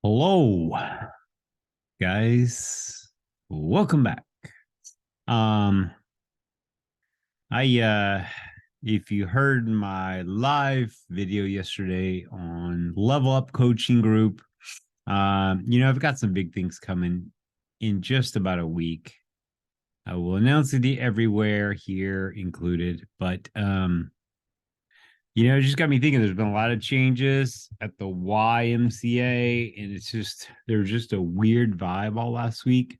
Hello, guys. Welcome back. Um, I if you heard my live video yesterday on Level Up Coaching Group, I've got some big things coming in just about a week. I will announce it everywhere here included, but it just got me thinking there's been a lot of changes at the YMCA, and there's just a weird vibe all last week.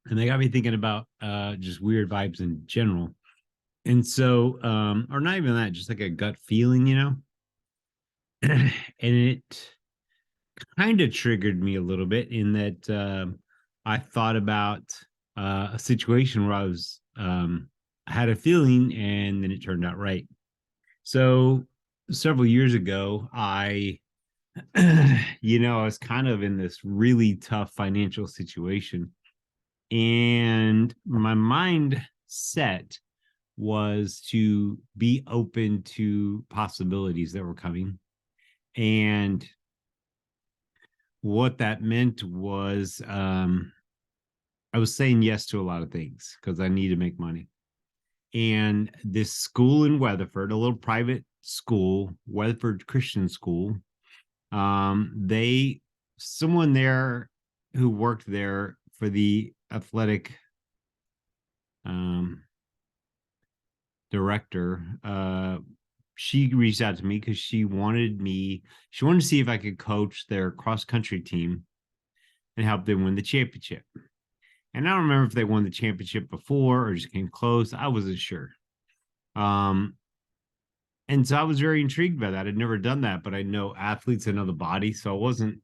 And they got me thinking about just weird vibes in general. And so, or not even that, just like a gut feeling, and it kind of triggered me a little bit in that I thought about a situation where I had a feeling and then it turned out right. So several years ago, I was kind of in this really tough financial situation, and my mindset was to be open to possibilities that were coming. And what that meant was I was saying yes to a lot of things because I need to make money. And this school in Weatherford, a little private school, Weatherford Christian School, they someone there who worked there for the athletic um, director, she reached out to me because she wanted to see if I could coach their cross country team and help them win the championship. And I don't remember if they won the championship before or just came close. I wasn't sure. Um, and so I was very intrigued by that. I'd never done that, but I know athletes and know the body. So I wasn't,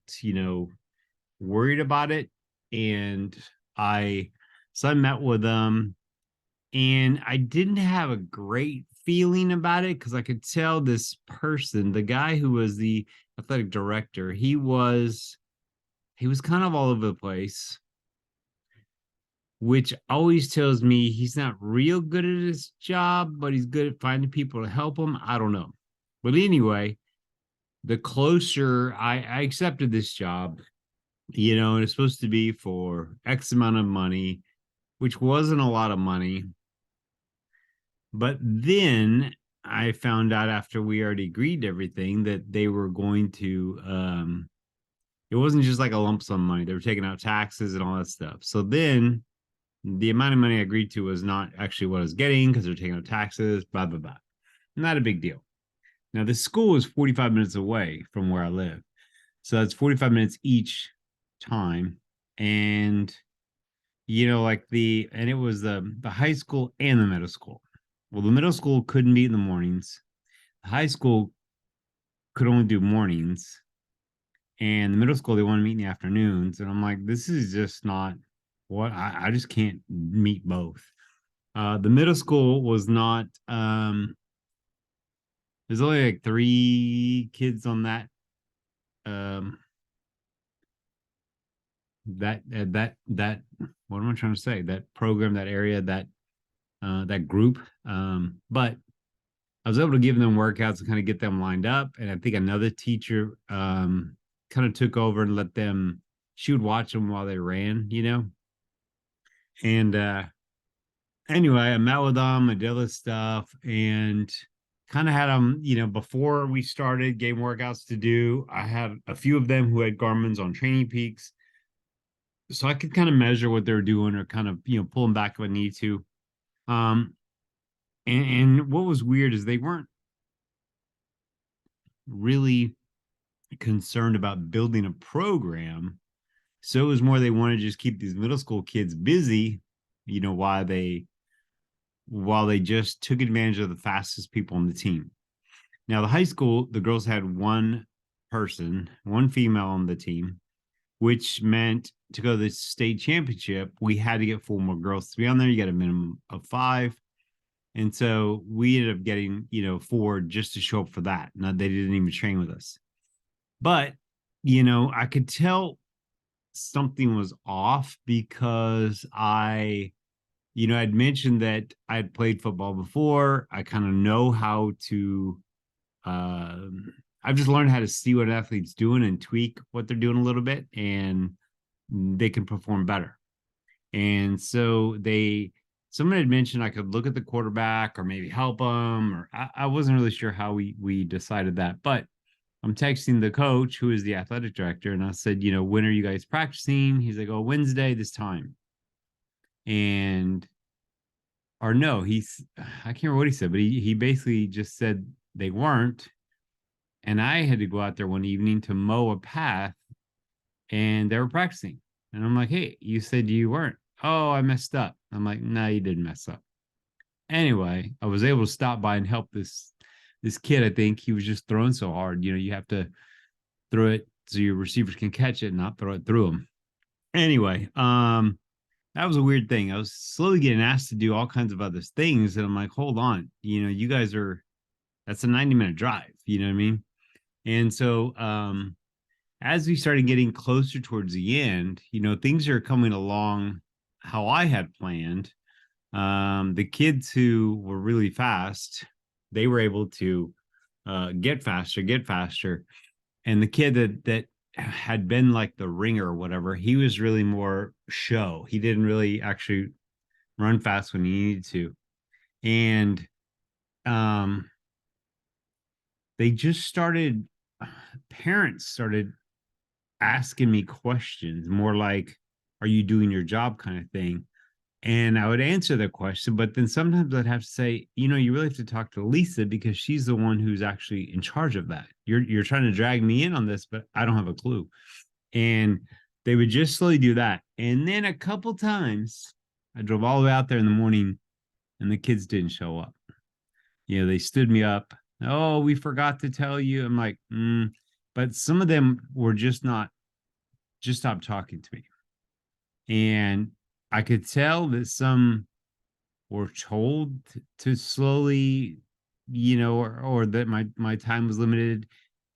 worried about it. And I, so I met with them, and I didn't have a great feeling about it because I could tell this person, the guy who was the athletic director, he was kind of all over the place, which always tells me he's not real good at his job, but he's good at finding people to help him. I don't know. But anyway, the closer I accepted this job, and it's supposed to be for X amount of money, which wasn't a lot of money. But then I found out after we already agreed to everything that they were going to it wasn't just like a lump sum money. They were taking out taxes and all that stuff. So then the amount of money I agreed to was not actually what I was getting because they're taking out taxes, blah, blah, blah. Not a big deal. Now, this school is 45 minutes away from where I live. So that's 45 minutes each time. And and it was the high school and the middle school. Well, the middle school couldn't meet in the mornings. The high school could only do mornings, and the middle school they want to meet in the afternoons. And I'm like, this is just not what I just can't meet both. The middle school was not. There's only like three kids on um that what am I trying to say? That program, that area, that group. But I was able to give them workouts and kind of get them lined up. And I think another teacher kind of took over and she would watch them while they ran. And anyway, I met with them, I did other stuff, and kind of had them, before we started game workouts to do. I had a few of them who had Garmin's on Training Peaks. So I could kind of measure what they're doing or kind of, pull them back if I need to. Um, and what was weird is they weren't really concerned about building a program. So it was more they wanted to just keep these middle school kids busy, while they just took advantage of the fastest people on the team. Now, the high school, the girls had one person, one female on the team, which meant to go to the state championship, we had to get 4 more girls to be on there. You got a minimum of 5. And so we ended up getting, 4 just to show up for that. Now, they didn't even train with us. But, I could tell something was off because I'd mentioned that I had played football before. I kind of know how to, uh, I've just learned how to see what athletes doing and tweak what they're doing a little bit, and they can perform better. And so someone had mentioned I could look at the quarterback or maybe help them, or I wasn't really sure how we decided that, but I'm texting the coach who is the athletic director, and I said, when are you guys practicing? He's like, oh, Wednesday this time. And or no, I can't remember what he said, but he basically just said they weren't. And I had to go out there one evening to mow a path, and they were practicing. And I'm like, hey, you said you weren't. Oh, I messed up. I'm like, no, you didn't mess up. Anyway, I was able to stop by and help this kid. I think he was just throwing so hard. You have to throw it so your receivers can catch it, not throw it through them. Anyway, that was a weird thing. I was slowly getting asked to do all kinds of other things, and I'm like, hold on, you guys that's a 90-minute drive. You know what I mean? And so, as we started getting closer towards the end, things are coming along how I had planned. The kids who were really fast, they were able to get faster. And the kid that had been like the ringer or whatever, he was really more show. He didn't really actually run fast when he needed to. And they just parents started asking me questions, more like, are you doing your job kind of thing? And I would answer the question, but then sometimes I'd have to say, you really have to talk to Lisa because she's the one who's actually in charge of that. You're trying to drag me in on this, but I don't have a clue. And they would just slowly do that. And then a couple times I drove all the way out there in the morning and the kids didn't show up. They stood me up. Oh, we forgot to tell you. I'm like, but some of them were just stopped talking to me. And I could tell that some were told to slowly, or that my time was limited,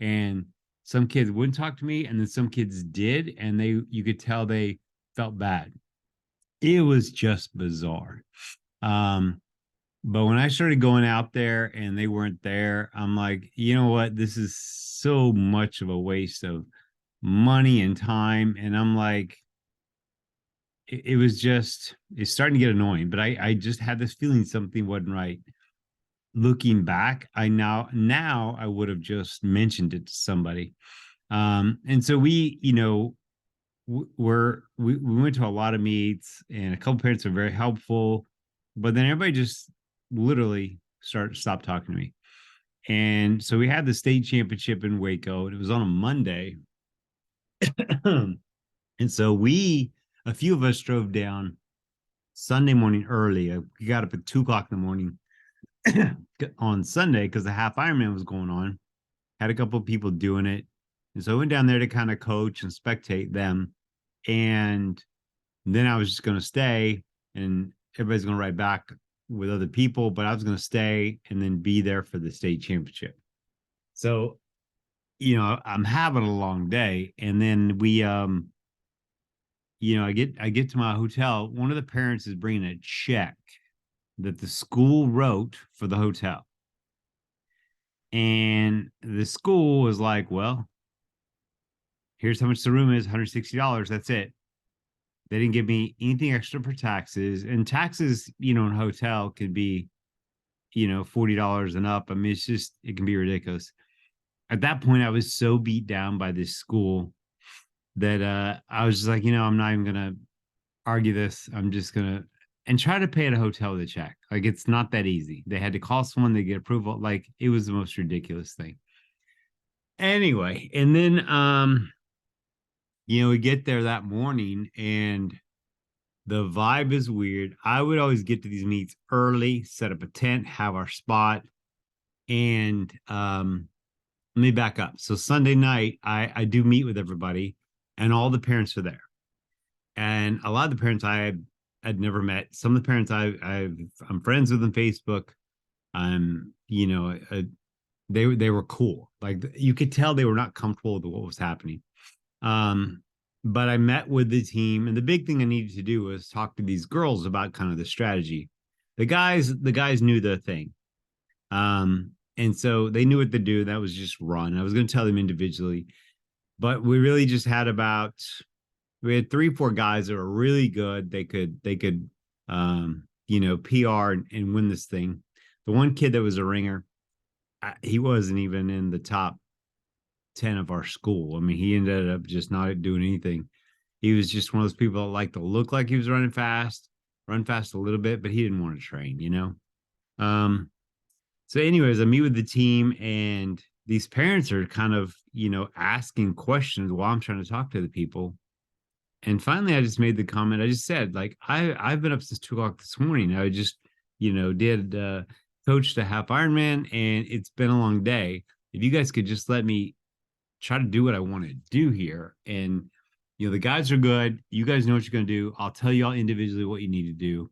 and some kids wouldn't talk to me, and then some kids did, and you could tell they felt bad. It was just bizarre. But when I started going out there and they weren't there, I'm like, you know what? This is so much of a waste of money and time. And I'm like, it's starting to get annoying, but I just had this feeling something wasn't right. Looking back, now I would have just mentioned it to somebody. And so we went to a lot of meets, and a couple parents are very helpful, but then everybody just literally stopped talking to me. And so we had the state championship in Waco, and it was on a Monday. And so a few of us drove down Sunday morning early. We got up at 2:00 in the morning on Sunday because the half Ironman was going on. Had a couple of people doing it. And so I went down there to kind of coach and spectate them. And then I was just going to stay, and everybody's going to ride back with other people, but I was going to stay and then be there for the state championship. So, I'm having a long day. And then I get to my hotel. One of the parents is bringing a check that the school wrote for the hotel. And the school was like, well, here's how much the room is, $160. That's it. They didn't give me anything extra for taxes. And taxes, in a hotel could be, $40 and up. I mean, it can be ridiculous. At that point, I was so beat down by this school that I was just like, I'm not even going to argue this. I'm just going to, and try to pay at a hotel with a check. Like, it's not that easy. They had to call someone to get approval. Like, it was the most ridiculous thing. Anyway, and then, we get there that morning and the vibe is weird. I would always get to these meets early, set up a tent, have our spot. And let me back up. So Sunday night, I do meet with everybody, and all the parents are there. And a lot of the parents I'd never met. Some of the parents I'm friends with on Facebook. They were cool. Like, you could tell they were not comfortable with what was happening. But I met with the team, and the big thing I needed to do was talk to these girls about kind of the strategy. The guys knew the thing. And And so they knew what to do. That was just run. I was going to tell them individually, but we really just had we had 3, 4 guys that were really good. They could, PR and win this thing. The one kid that was a ringer, he wasn't even in the top 10 of our school. I mean, he ended up just not doing anything. He was just one of those people that like to look like he was run fast a little bit, but he didn't want to train. Um, so anyways, I meet with the team and these parents are kind of, asking questions while I'm trying to talk to the people. And finally I just made the comment. I just said, like, I've been up since 2 o'clock this morning. I just, did coach the half Ironman and it's been a long day. If you guys could just let me try to do what I want to do here. And, the guys are good. You guys know what you're going to do. I'll tell you all individually what you need to do.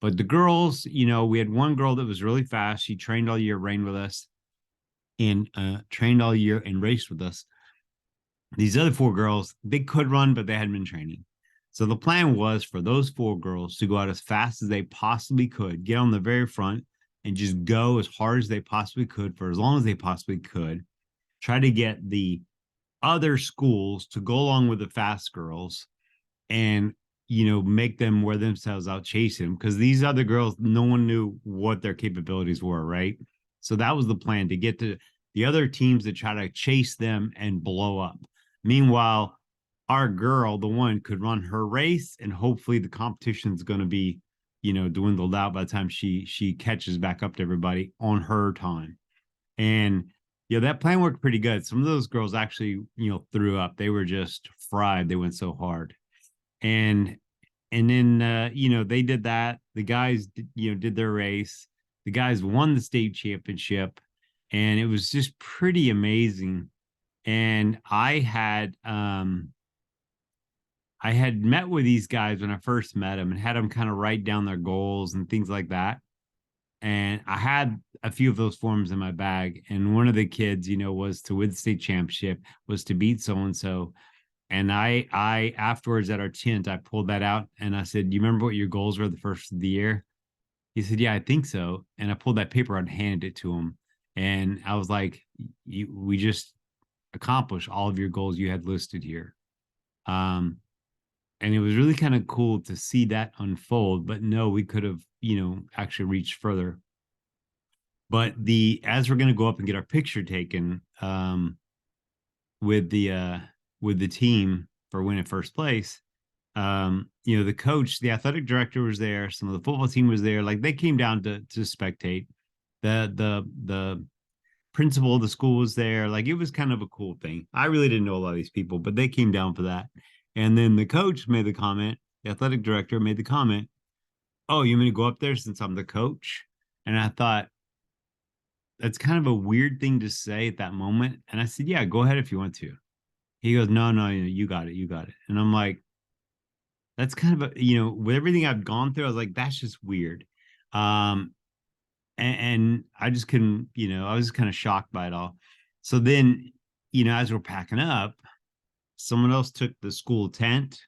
But the girls, we had one girl that was really fast. She trained all year, ran with us, and trained all year and raced with us. These other 4 girls, they could run, but they hadn't been training. So the plan was for those 4 girls to go out as fast as they possibly could, get on the very front, and just go as hard as they possibly could for as long as they possibly could. Try to get the other schools to go along with the fast girls and make them wear themselves out chasing, because these other girls, no one knew what their capabilities were, right? So that was the plan, to get to the other teams to try to chase them and blow up. Meanwhile, our girl, the one, could run her race, and hopefully the competition's going to be dwindled out by the time she catches back up to everybody on her time. And that plan worked pretty good. Some of those girls actually threw up. They were just fried. They went so hard. And then they did that. The guys did their race. The guys won the state championship, and it was just pretty amazing. And I had met with these guys when I first met them and had them kind of write down their goals and things like that. And I had a few of those forms in my bag, and one of the kids was to win the state championship, was to beat so and so. And I afterwards at our tent, I pulled that out and I said, "Do you remember what your goals were the first of the year?" He said, "Yeah, I think so." And I pulled that paper out and handed it to him. And I was like, we just accomplished all of your goals you had listed here. And it was really kind of cool to see that unfold. But no, we could have, actually reached further. But as we're going to go up and get our picture taken, with the team for winning first place, the coach, the athletic director was there, some of the football team was there, like they came down to spectate. The principal of the school was there. Like, it was kind of a cool thing. I really didn't know a lot of these people, but they came down for that. And then the coach made the comment, the athletic director made the comment, "Oh, you want me to go up there since I'm the coach?" And I thought, that's kind of a weird thing to say at that moment. And I said, "Yeah, go ahead if you want to." He goes, "No, no, you got it. You got it." And I'm like, that's kind of with everything I've gone through, I was like, that's just weird. Um, and I just couldn't, I was kind of shocked by it all. So then, as we're packing up, someone else took the school tent.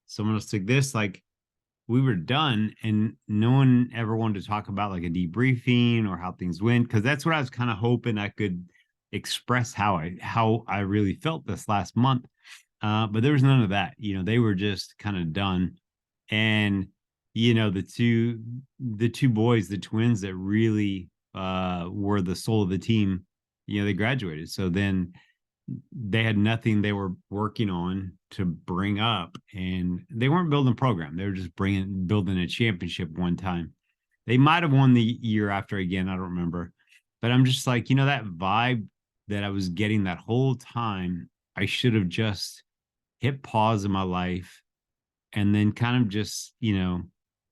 Someone else took this. Like, we were done, and no one ever wanted to talk about like a debriefing or how things went, because that's what I was kind of hoping I could express how I really felt this last month. But there was none of that. They were just kind of done. And the two boys, the twins that really were the soul of the team, they graduated. So then they had nothing they were working on to bring up, and they weren't building a program. They were just building a championship one time. They might have won the year after again. I don't remember, but I'm just like, that vibe that I was getting that whole time, I should have just hit pause in my life and then kind of just,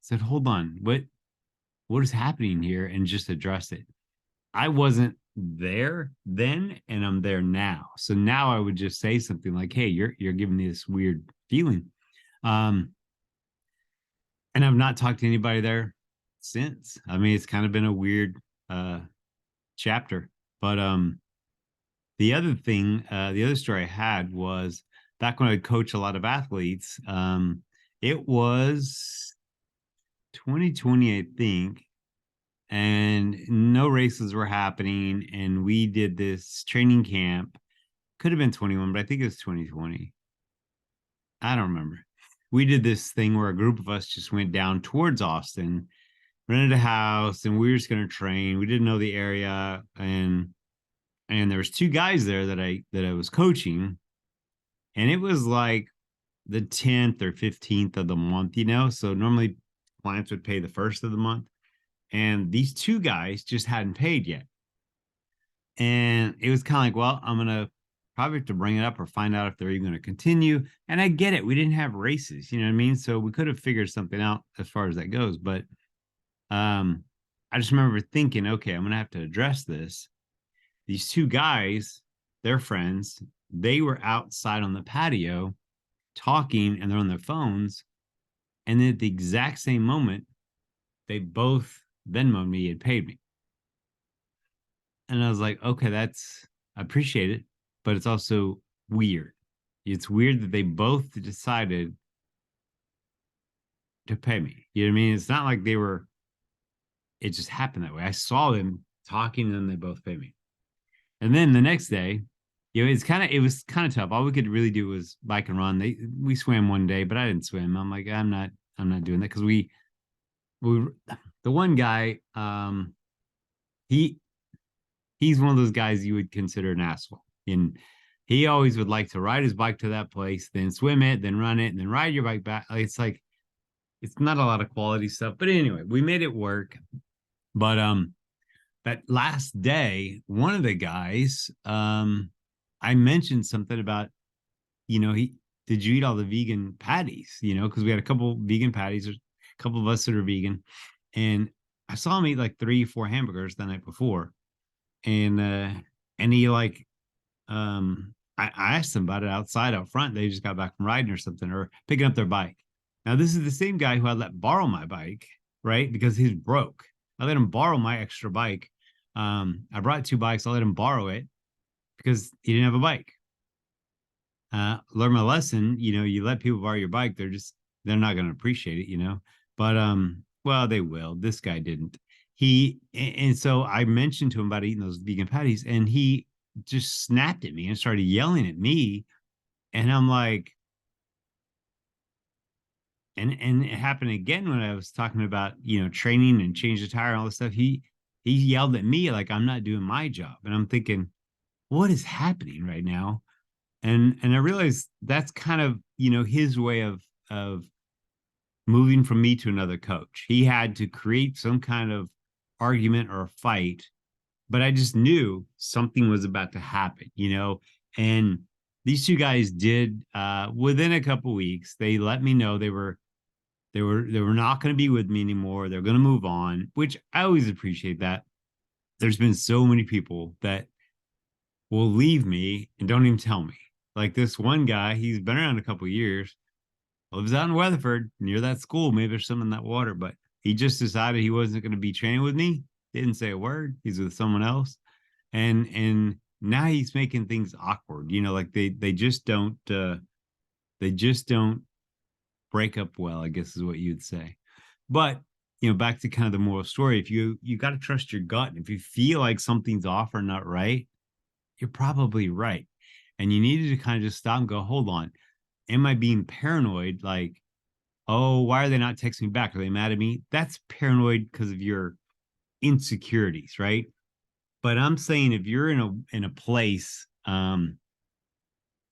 said, "Hold on, what is happening here?" and just address it. I wasn't there then, and I'm there now. So now I would just say something like, "Hey, you're giving me this weird feeling." Um, and I've not talked to anybody there since. I mean, it's kind of been a weird chapter. But the other thing, the other story I had was back when I coached a lot of athletes. It was 2020, I think. and no races were happening. And we did this training camp. Could have been 21, but I think it was 2020. I don't remember. We did this thing where a group of us just went down towards Austin, rented a house, and we were just going to train. We didn't know the area, and there was two guys there that I was coaching, and it was like the 10th or 15th of the month, So normally clients would pay the first of the month, and these two guys just hadn't paid yet. And it was kind of like, well, I'm gonna probably have to bring it up or find out if they're even going to continue. And I get it, we didn't have races, you know what I mean? So we could have figured something out as far as that goes. But I just remember thinking, okay, I'm gonna have to address this. These two guys, they're friends, they were outside on the patio talking and they're on their phones. And then at the exact same moment, they both Venmoed me and paid me. And I was like, okay, I appreciate it, but it's also weird. It's weird that they both decided to pay me. You know what I mean? It's not like it just happened that way. I saw them talking and then they both paid me. And then the next day, it was kind of tough. All we could really do was bike and run. We swam one day, but I didn't swim. I'm like, I'm not doing that because the one guy, he he's one of those guys you would consider an asshole. And he always would like to ride his bike to that place, then swim it, then run it, and then ride your bike back. It's like it's not a lot of quality stuff. But anyway, we made it work. But that last day, one of the guys, I mentioned something about, he did you eat all the vegan patties? Because we had a couple vegan patties, there's a couple of us that are vegan, and I saw him eat like 3, 4 hamburgers the night before, and he like, I asked him about it outside out front. They just got back from riding or something or picking up their bike. Now this is the same guy who I let borrow my bike, right? Because he's broke. I let him borrow my extra bike. I brought 2 bikes. I let him borrow it because he didn't have a bike. Learn my lesson. You let people borrow your bike, they're not going to appreciate it. But well, they will. This guy didn't. And so I mentioned to him about eating those vegan patties, and he just snapped at me and started yelling at me. And I'm like, and it happened again when I was talking about, training and change the tire and all this stuff. He yelled at me like I'm not doing my job. And I'm thinking, what is happening right now? And I realized that's kind of, his way of moving from me to another coach. He had to create some kind of argument or a fight, but I just knew something was about to happen, and these two guys did, within a couple weeks, they let me know they were not going to be with me anymore. They're going to move on, which I always appreciate that. There's been so many people that will leave me and don't even tell me. Like this one guy, he's been around a couple of years, lives out in Weatherford near that school. Maybe there's some in that water, but he just decided he wasn't going to be training with me. Didn't say a word. He's with someone else. And now he's making things awkward. Like they just don't break up well, I guess is what you'd say. But back to kind of the moral story. If you got to trust your gut. If you feel like something's off or not right, you're probably right. And you needed to kind of just stop and go, hold on. Am I being paranoid? Like, oh, why are they not texting me back? Are they mad at me? That's paranoid because of your insecurities, right? But I'm saying if you're in a place and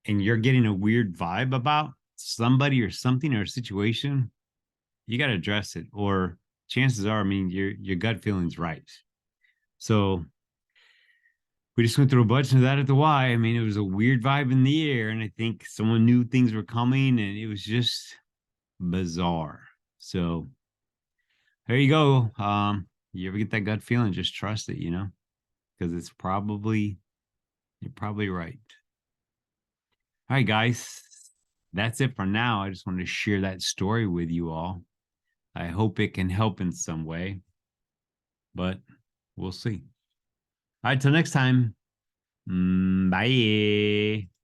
you're getting a weird vibe about somebody or something or a situation, you got to address it. Or chances are, I mean, your gut feeling's right. So we just went through a bunch of that at the Y. I mean, it was a weird vibe in the air, and I think someone knew things were coming, and it was just bizarre. So there you go. You ever get that gut feeling? Just trust it, because you're probably right. All right, guys, that's it for now. I just wanted to share that story with you all. I hope it can help in some way, but we'll see. All right, till next time. Bye.